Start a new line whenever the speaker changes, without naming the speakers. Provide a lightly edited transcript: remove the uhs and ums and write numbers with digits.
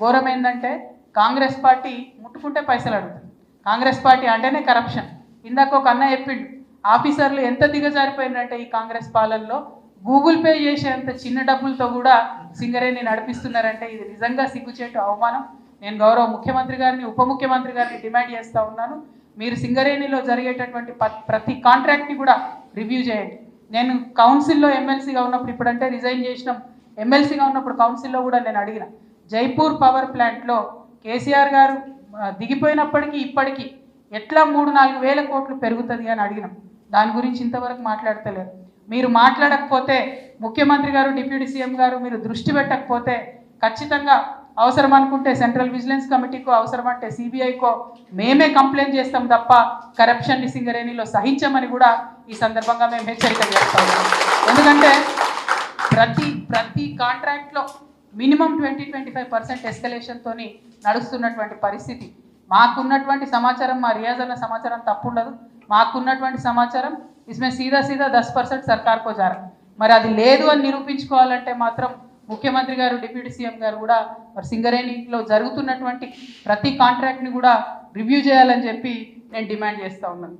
ఘోరం ఏంటంటే కాంగ్రెస్ పార్టీ ముట్టుకుంటే పైసలు అడుగుతుంది. కాంగ్రెస్ పార్టీ అంటేనే కరప్షన్. ఇందాక ఒక అన్న చెప్పిండు, ఆఫీసర్లు ఎంత దిగజారిపోయిందంటే ఈ కాంగ్రెస్ పాలనలో గూగుల్ పే చేసేంత చిన్న డబ్బులతో కూడా సింగరేణి నడిపిస్తున్నారంటే ఇది నిజంగా సిగ్గుచేటు, అవమానం. నేను గౌరవ ముఖ్యమంత్రి గారిని, ఉప ముఖ్యమంత్రి గారిని డిమాండ్ చేస్తూ ఉన్నాను, మీరు సింగరేణిలో జరిగేటటువంటి ప్రతి కాంట్రాక్ట్ని కూడా రివ్యూ చేయండి. నేను కౌన్సిల్లో ఎమ్మెల్సీగా ఉన్నప్పుడు, ఇప్పుడంటే రిజైన్ చేసినాం, ఎమ్మెల్సీగా ఉన్నప్పుడు కౌన్సిల్లో కూడా నేను అడిగిన, జైపూర్ పవర్ ప్లాంట్లో కేసీఆర్ గారు దిగిపోయినప్పటికీ ఇప్పటికీ ఎట్లా 3-4 వేల కోట్లు పెరుగుతుంది అని అడిగినాం. దాని గురించి ఇంతవరకు మాట్లాడతలేరు. మీరు మాట్లాడకపోతే, ముఖ్యమంత్రి గారు, డిప్యూటీ సీఎం గారు మీరు దృష్టి పెట్టకపోతే ఖచ్చితంగా అవసరం అనుకుంటే సెంట్రల్ విజిలెన్స్ కమిటీకో, అవసరమంటే సిబిఐకో మేమే కంప్లైంట్ చేస్తాం తప్ప కరప్షన్ని సింగరేణిలో సహించమని కూడా ఈ సందర్భంగా మేము హెచ్చరిక చేస్తా ఉన్నాం. ఎందుకంటే ప్రతి కాంట్రాక్ట్లో మినిమం 20-25% ఎస్కలేషన్తో నడుస్తున్నటువంటి పరిస్థితి. మాకున్నటువంటి సమాచారం, మా రియాజ్ అన్న సమాచారం తప్పుండదు, మాకున్నటువంటి సమాచారం इसमें सीधा 10% सरकार को जा रहा है. మరి అది లేదు అని నిరూపించుకోవాలంటే మాత్రం ముఖ్యమంత్రి గారు, డిప్యూటీ సీఎం గారు కూడా మరి సింగరేణిలో జరుగుతున్నటువంటి ప్రతి కాంట్రాక్ట్ని కూడా రివ్యూ చేయాలని చెప్పి నేను డిమాండ్ చేస్తూ ఉన్నాను.